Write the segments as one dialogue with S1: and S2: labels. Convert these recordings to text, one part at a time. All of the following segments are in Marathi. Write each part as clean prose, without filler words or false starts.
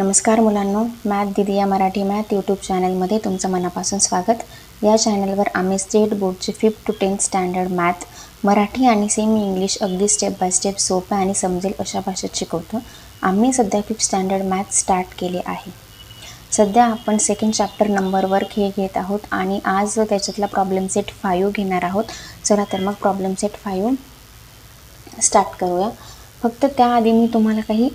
S1: नमस्कार मुलांनो, मॅथ दीदी या मराठी मॅथ यूट्यूब चॅनलमध्ये तुमचं मनापासून स्वागत। या चॅनलवर आम्ही स्टेट बोर्डचे 5th to 10th standard math, Marathi आणि सेमी इंग्लिश अगदी स्टेप बाय स्टेप सोप्या आणि समजेल अशा भाषेत शिकवतो। आम्ही सध्या 5th स्टँडर्ड मॅथ स्टार्ट केले आहे। सध्या आपण सेकंड चॅप्टर नंबर वर्क हे घेत आहोत आणि आज त्याच्यातला प्रॉब्लेम सेट 5 घेणार आहोत। चला तर मग प्रॉब्लेम सेट 5 स्टार्ट करूया। फक्त त्याआधी मी तुम्हाला काही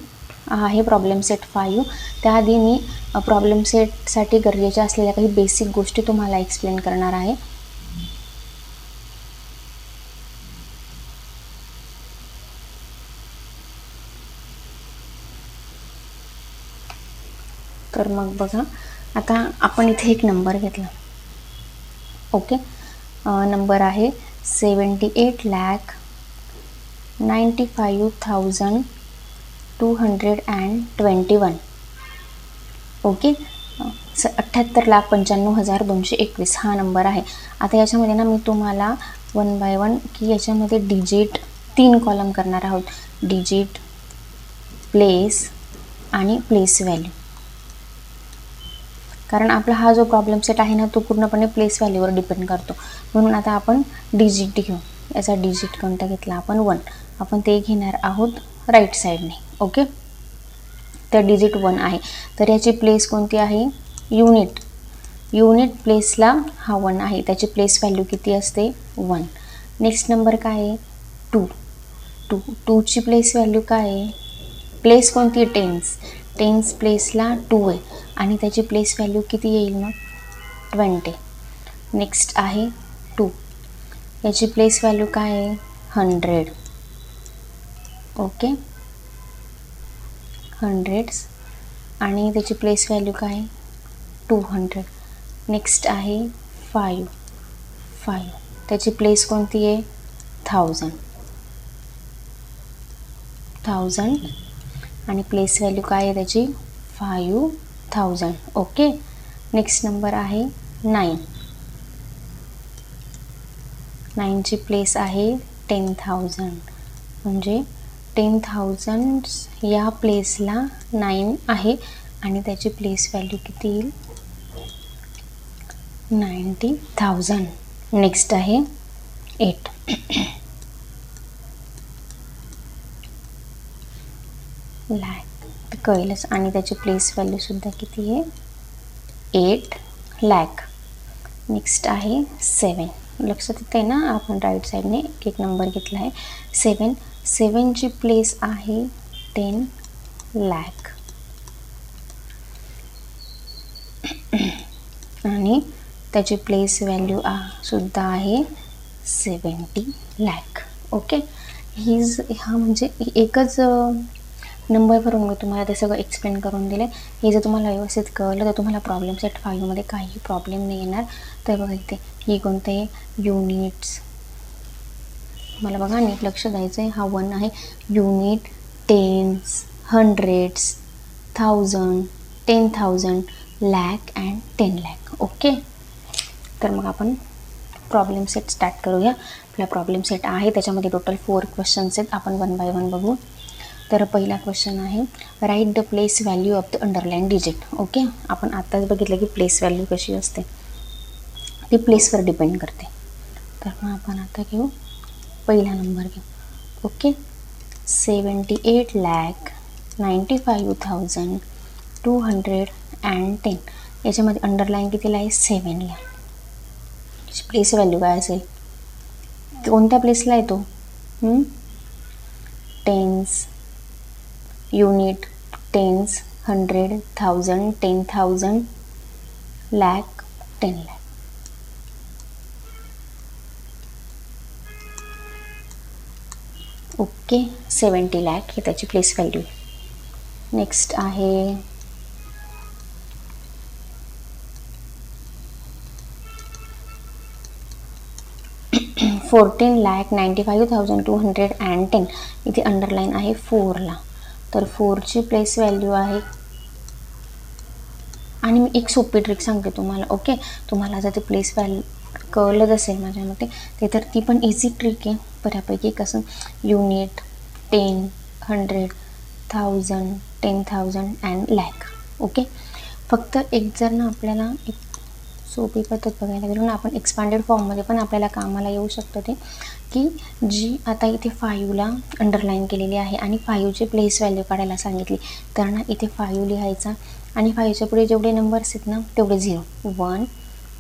S1: आहे प्रॉब्लेम सेट 5 त्याआधी मी प्रॉब्लेम सेटसाठी गरजेच्या असलेल्या काही बेसिक गोष्टी तुम्हाला एक्सप्लेन करणार आहे। तर मग बघा, आता आपण इथे एक नंबर घेतला। ओके, नंबर आहे 78,95,221। ओके, 78,95,221 हा नंबर आहे। आता याच्यामध्ये ना मी तुम्हाला वन बाय वन की याच्यामध्ये डिजिट 3 कॉलम करणार आहोत। डिजिट, प्लेस आणि प्लेस व्हॅल्यू। कारण आपला हा जो प्रॉब्लेम सेट आहे ना तो पूर्णपणे प्लेस व्हॅल्यूवर डिपेंड करतो, म्हणून आता आपण डिजिट घेऊ। याचा डिजिट कोणता घेतला आपण 1, आपण ते घेणार आहोत राईट साईडने। ओके, तर डिजिट 1 आहे, तर याची प्लेस कोणती आहे? युनिट। युनिट प्लेसला हा 1 आहे, त्याची प्लेस व्हॅल्यू किती असते? 1। नेक्स्ट नंबर काय आहे? 2। 2 ची प्लेस व्हॅल्यू काय आहे? प्लेस कोणती? टेन्स। टेन्स प्लेसला 2 आहे आणि त्याची प्लेस व्हॅल्यू किती येईल मग? 20। नेक्स्ट आहे 2, याची प्लेस व्हॅल्यू काय आहे? 100। ओके, 100 आणि त्याची प्लेस व्हॅल्यू काय आहे? 200। नेक्स्ट आहे 5, त्याची प्लेस कोणती आहे? 1000 आणि प्लेस व्हॅल्यू काय आहे त्याची? 5000। ओके, नेक्स्ट नंबर आहे 9। 9 ची प्लेस आहे 10,000, म्हणजे 10,000 या प्लेसला 9 आहे आणि त्याची प्लेस व्हॅल्यू किती येईल? 90,000। नेक्स्ट आहे 8। लाख कळेलच आणि त्याची प्लेस व्हॅल्यू सुद्धा किती आहे? 8 लाख। नेक्स्ट आहे 7। लक्षात येते ना, आपण राईट साईडने एक नंबर घेतला आहे 7। 7 ची प्लेस आहे 10 लाख आणि त्याची प्लेस व्हॅल्यू सुद्धा आहे 70 लाख। ओके, हा म्हणजे एकच नंबरवरून मी तुम्हाला ते सगळं एक्सप्लेन करून दिले। हे जर तुम्हाला व्यवस्थित कळलं तर तुम्हाला प्रॉब्लेम सेट 5 मध्ये काही प्रॉब्लेम नाही येणार। तर बघा इथे ही कोणतं आहे? युनिट्स। मला बघा नीट लक्ष द्यायचं आहे, हा 1 आहे। Unit, tens, hundreds, 1000, 10,000, lakh and 10 lakh. Okay, तर मग आपण प्रॉब्लेम सेट स्टार्ट करूया। आपला प्रॉब्लेम सेट आहे, त्याच्यामध्ये टोटल 4 क्वेश्चन्स आहेत। आपण वन बाय वन बघू। तर पहिला question is, write the place value of the underline digit. Okay, आपण आत्ताच बघितलं की प्लेस व्हॅल्यू कशी असते, ती प्लेसवर डिपेंड करते। तर मग आपण आता घेऊ पहिला नंबर घेऊ। ओके, 78,95,210। याच्यामध्ये अंडरलाईन कितीला आहे? 7ला। प्लेस व्हॅल्यू काय असेल? कोणत्या प्लेसला आहे तो? Tens, unit, tens, 100, 1000, 10,000, lakh, 10 lakh. Okay, 70 lakh ही त्याची प्लेस व्हॅल्यू। नेक्स्ट आहे 14,95,210। इथे अंडरलाईन आहे 4ला, तर 4 ची प्लेस व्हॅल्यू आहे। आणि मी एक सोपी ट्रिक सांगते तुम्हाला। ओके, तुम्हाला जर ते प्लेस व्हॅल्यू कळलंच असेल माझ्या मते ते, तर ती पण इझी ट्रिक आहे बऱ्यापैकी। कसं? Unit, 10, 100, 1000, 10,000 and lakh. ओके. फक्त एक जर ना आपल्याला एक सोपी पद्धत बघायला गेलो ना आपण, एक्सपांडेड फॉर्ममध्ये पण आपल्याला कामाला येऊ शकतं ते, की जी आता इथे 5ला अंडरलाईन केलेली आहे आणि 5ची प्लेस व्हॅल्यू काढायला सांगितली, तर ना इथे 5 लिहायचा आणि 5च्या पुढे जेवढे नंबर्स आहेत ना तेवढे 0, 1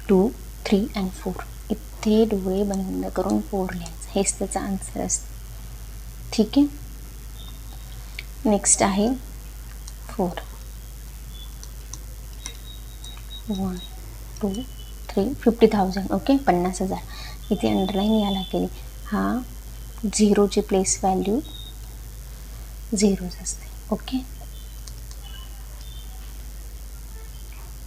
S1: 2 3 and 4. इथे डोळे बंद करून 4 लिहायचं, हेच त्याचा आन्सर असतं. ठीक आहे. नेक्स्ट आहे 4, 1 2 3 50,000. ओके, 50,000. इथे अंडरलाईन याला केली. हा 0ची प्लेस व्हॅल्यू 0च असते. ओके.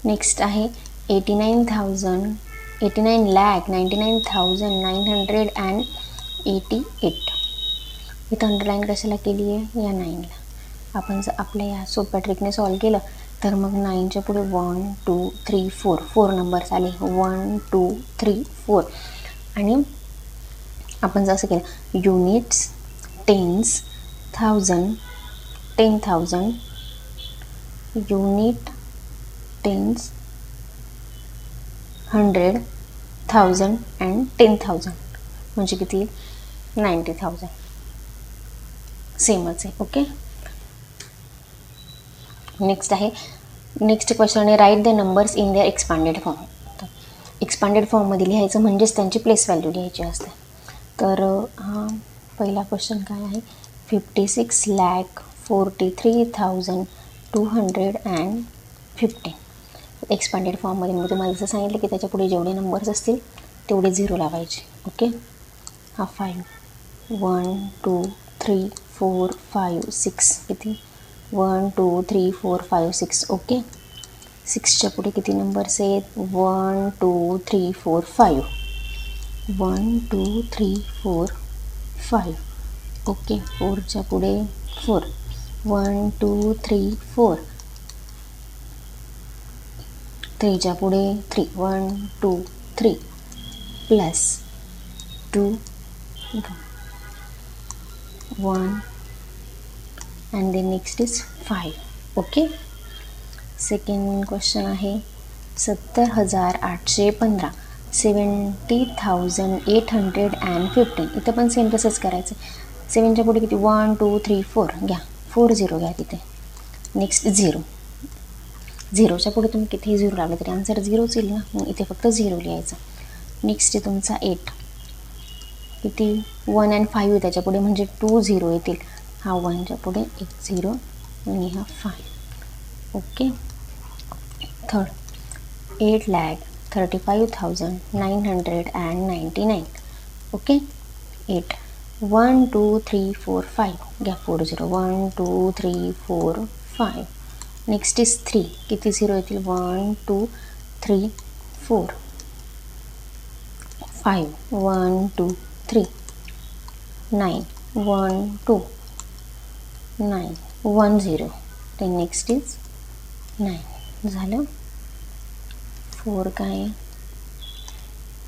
S1: नेक्स्ट आहे 89,99,988. इथं अंडरलाईन कशाला केली आहे? या 9ला. आपण जर आपल्या या सोप्या ट्रिकने सॉल्व केलं तर मग 9च्या पुढे 1 2 3 4 नंबर्स आले, 1 2 3 4. आणि आपण जसं केलं units, tens, 1000, 10,000, unit, tens, 100, 1000 and 10,000 म्हणजे किती? 90,000. सेमच आहे. Okay. Next question is write the numbers in their expanded form. Expanded फॉर्ममध्ये लिहायचं म्हणजेच त्यांची प्लेस व्हॅल्यू लिहायची असते. तर हा पहिला क्वेश्चन काय आहे? 56,43,215. एक्सपांडेड फॉर्ममध्ये मी तुम्हाला जसं सांगितलं की त्याच्या पुढे जेवढे नंबर्स असतील तेवढे 0 लावायचे. ओके. हा 5 1 2 3 4 5 6 किती? 1 2 3 4 5 6. ओके. 6च्या पुढे किती नंबर्स आहेत? 1 2 3 4 5. 1 2 3 4 5. ओके. 4च्या पुढे 4. 1 2 3 4. 3च्या पुढे 3. 1 2 3 plus 2 1 and then next is 5. Okay. Second question आहे 70,815. 70,815. इथं पण सेम तसंच करायचं. 7च्या पुढे किती? 1 2 3 4 घ्या, 4 0 घ्या तिथे. नेक्स्ट 0. 0च्या पुढे तुम्ही कितीही 0 लावले तरी आन्सर 0च येईल ना, मग इथे फक्त 0 लिहायचं. नेक्स्ट आहे तुमचा 8. किती? 1 and 5 आहे त्याच्या पुढे म्हणजे 2 0 येतील. हा 1च्या पुढे एक 0 आणि हा 5. ओके. थर्ड 8,35,999. ओके. 8 1 2 3 4 5 घ्या, 4 0 1 2 3 4 5. Next is 3. किती 0 येतील? 1 2 3 4 5 1 2 3 9 1 2 9 1 0. then next is 9. झालं. 4 काय?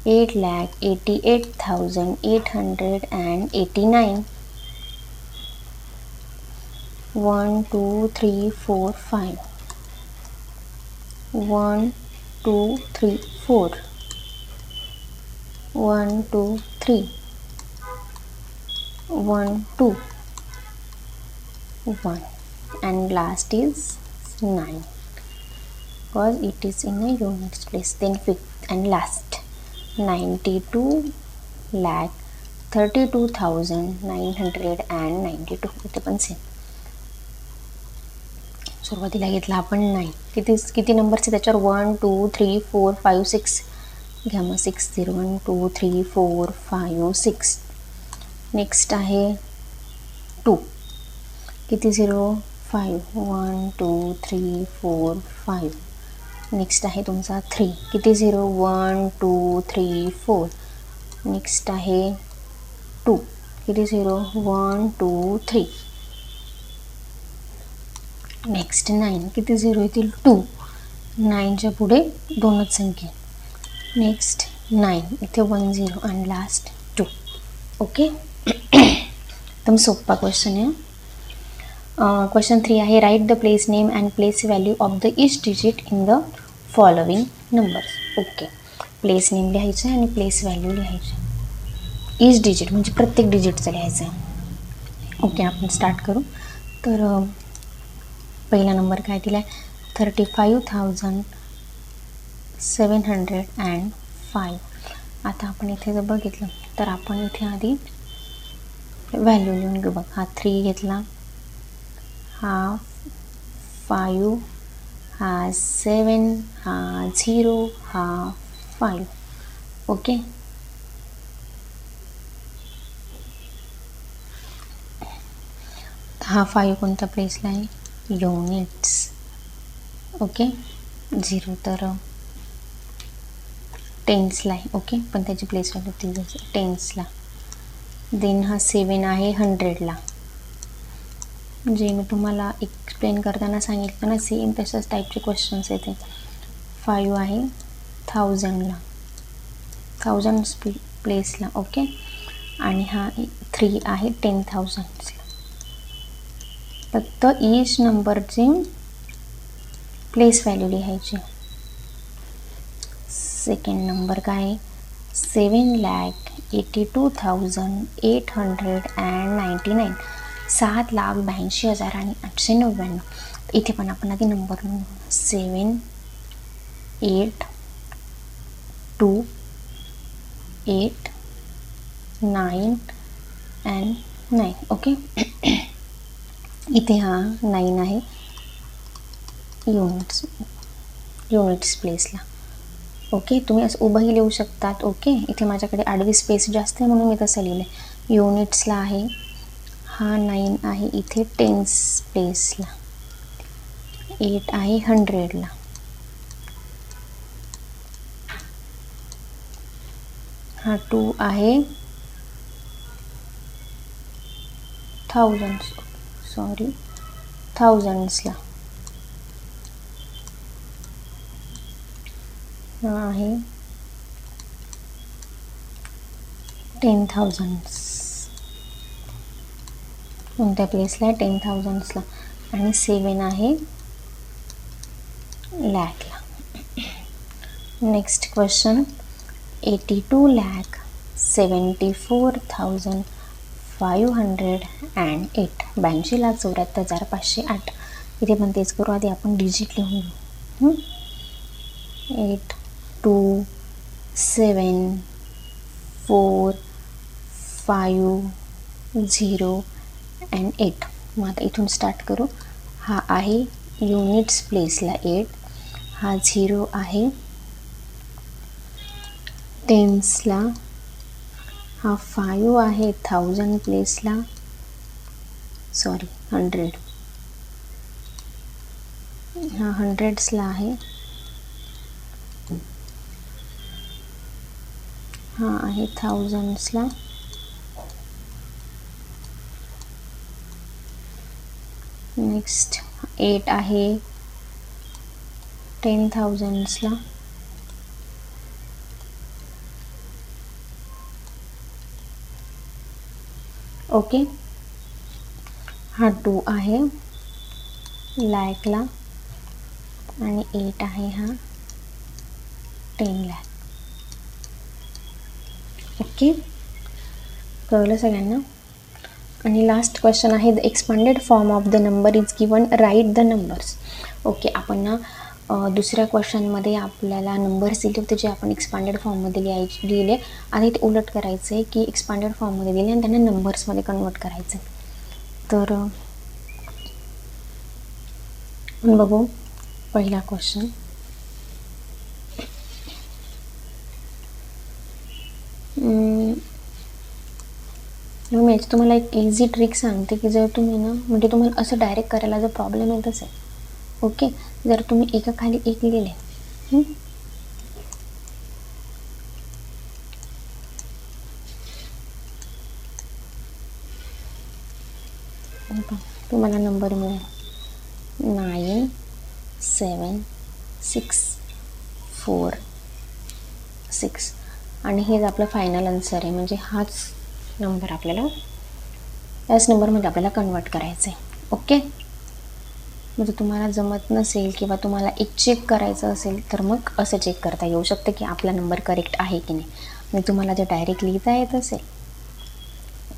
S1: 8,88,889. 1 2 3 4 5. 1 2 3 4. 1 2 3 1 2 1 and last is 9 because it is in a units place. Then fifth and last 92,32,992. इथे पण सेम. सुरुवातीला घेतला आपण 9. किती नंबर्स आहे त्याच्यावर? 1 2 3 4 5 6 घ्या, मग 6 0 1 2 3 4 5 6. नेक्स्ट आहे 2. किती 0? 5 1 2 3 4 5. नेक्स्ट आहे तुमचा 3. किती 0? 1 2 3 4. नेक्स्ट आहे 2. किती 0? 1 2 3. नेक्स्ट 9. किती 0 येतील? 2. 9च्या पुढे 2च संख्या. नेक्स्ट 9. इथे 1 0 आणि लास्ट 2. ओके. एकदम सोपा क्वेश्चन आहे. क्वेश्चन 3 आहे write the place name and place value of the each digit in the following numbers. Okay, place name लिहायचं आहे आणि प्लेस व्हॅल्यू लिहायची. ईच डिजिट म्हणजे प्रत्येक डिजिटचं लिहायचं आहे. ओके, आपण स्टार्ट करू. तर पहिला नंबर काय दिला आहे 35,705. आता आपण इथे जर बघितलं तर आपण इथे आधी व्हॅल्यू लिहून घेऊ. बघ, हा 3 घेतला, हा 5, हा 7, हा 0, हा 5. ओके, हा 5 कोणत्या प्लेसला आहे युनिट्स. ओके, 0 तर टेन्सला आहे. ओके, पण त्याची प्लेस व्हॅल्यू ती टेन्सला. देन हा 7 आहे 100ला. जे मी तुम्हाला एक्सप्लेन करताना सांगितलं ना, सेम तशाच टाईपचे क्वेश्चन्स येते. 5 आहे 1000ला, 1000 प्लेसला. ओके, आणि हा 3 आहे 10,000ला. फक्त ईच नंबरची प्लेस व्हॅल्यू लिहायची. सेकंड नंबर काय आहे 7,82,899. 7,82,899. इथे पण आपण आधी नंबर 7, 8, 2, 8, 9 and 9. ओके, इथे हा 9 आहे युनिट्स प्लेसला. ओके, तुम्ही असं उभंही लिहू शकतात. ओके, इथे माझ्याकडे आडवी स्पेस जास्त आहे म्हणून मी तसं लिहिलं आहे. युनिट्सला आहे, हा 9 आहे इथे टेन्स प्लेसला, 8 आहे 100ला, हा 2 आहे थाउजंड्सला, हा आहे 10,000 कोणत्या प्लेसला आहे 10,000ला, आणि 7 आहे लॅकला. Next question 82,74,508. 82,74,508. इथे पण तेच करू. आधी आपण डिजिट लिहून घेऊ. 8, 2, 7, 4, 5, 0 and 8. मग आता इथून स्टार्ट करू. हा आहे युनिट्स प्लेसला 8, हा 0 आहे टेन्सला, हा 5 आहे 1000 प्लेसला, 100, हा 100sला आहे, हा आहे 1000sला, नेक्स्ट 8 आहे 10,000sला, ओके, हा 2 आहे लॅकला, आणि 8 आहे हा 10 लॅक. ओके, कळलं सगळ्यांना. आणि लास्ट क्वेश्चन आहे the expanded form of the number is given, right the numbers. Okay, आपण ना दुसऱ्या क्वेश्चनमध्ये आपल्याला नंबर्स दिले होते जे आपण एक्सपांडेड फॉर्ममध्ये लिहिले, आणि ते उलट करायचं आहे की एक्सपांडेड फॉर्ममध्ये दिले आणि त्यांना नंबर्समध्ये कन्वर्ट करायचं. तर बघू पहिला क्वेश्चन. मी याची तुम्हाला एक इझी ट्रिक सांगते की जर तुम्ही ना म्हणजे तुम्हाला असं डायरेक्ट करायला जर प्रॉब्लेम येत असेल, ओके, जर तुम्ही एका खाली एक लिहिले, तुम्हाला नंबर मिळेल 9, 7, 6, 4, 6, आणि हेच आपलं फायनल आन्सर आहे. म्हणजे हाच नंबर आपल्याला याच नंबरमध्ये आपल्याला कन्वर्ट करायचं आहे. ओके. म्हणजे तुम्हाला जमत नसेल किंवा तुम्हाला एक चेक करायचं असेल तर मग असं चेक करता येऊ शकतं की आपला नंबर करेक्ट आहे की नाही. आणि तुम्हाला जर डायरेक्ट लिहिता येत असेल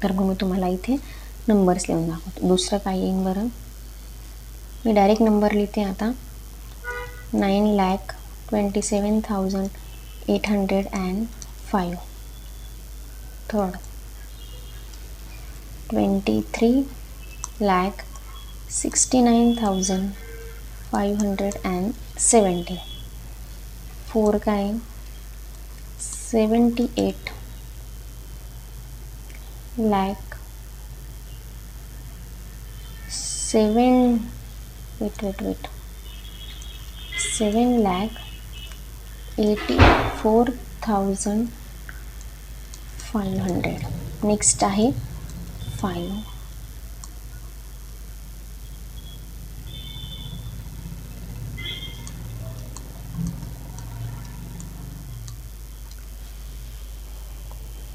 S1: तर मग मी तुम्हाला इथे नंबर्स लिहून दाखवतो. दुसरं काय येईन बरं, मी डायरेक्ट नंबर लिहिते आता. 9,27,805. थर्ड 23,69,570. फोर काय 78 lakh 7,84,500. नेक्स्ट आहे 5.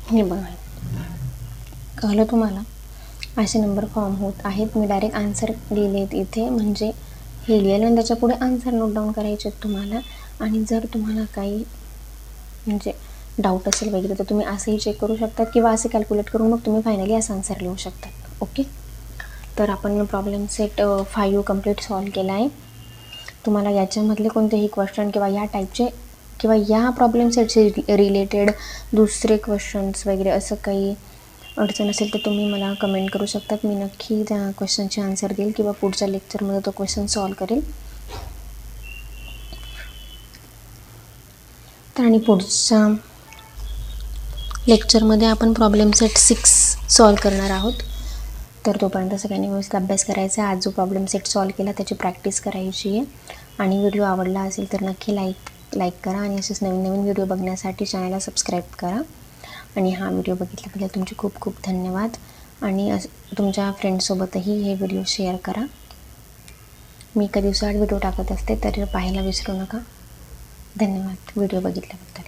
S1: हे बघा, कळलं तुम्हाला? असे नंबर फॉर्म होत आहेत. मी डायरेक्ट आन्सर लिहिलेत इथे, म्हणजे हे लिहिलं आणि त्याच्या पुढे आन्सर नोट डाऊन करायचे तुम्हाला. आणि जर तुम्हाला काही म्हणजे डाऊट असेल वगैरे तर तुम्ही असंही चेक करू शकतात किंवा असे कॅल्क्युलेट करून मग तुम्ही फायनली असं आन्सर लिहू शकतात. ओके. तर आपण प्रॉब्लेम सेट 5 कंप्लीट सॉल्व केला आहे. तुम्हाला याच्यामधले कोणतेही क्वेश्चन किंवा या टाईपचे किंवा या प्रॉब्लेम सेटचे रिलेटेड दुसरे क्वेश्चन्स वगैरे असं काही अडचण असेल तर तुम्ही मला कमेंट करू शकतात. मी नक्की त्या क्वेश्चनचे आन्सर देईल किंवा पुढच्या लेक्चरमध्ये तो क्वेश्चन सॉल्व करेल. तर आणि पुढच्या लेक्चरमध्ये आपण प्रॉब्लेम सेट 6 सॉल्व करणार आहोत. तर तोपर्यंत सगळ्यांनी व्यवस्थित अभ्यास करायचा आहे. आज जो प्रॉब्लेम सेट सॉल्व केला त्याची प्रॅक्टिस करायची आहे. आणि व्हिडिओ आवडला असेल तर नक्की लाईक करा आणि असेच नवीन नवीन व्हिडिओ बघण्यासाठी चॅनलला सबस्क्राईब करा. आणि हा व्हिडिओ बघितल्याबद्दल तुमचे खूप खूप धन्यवाद. आणि तुमच्या फ्रेंड्ससोबतही हे व्हिडिओ शेअर करा. मी एका दिवसाआड व्हिडिओ टाकत असते तर पाहायला विसरू नका. धन्यवाद व्हिडिओ बघितल्याबद्दल.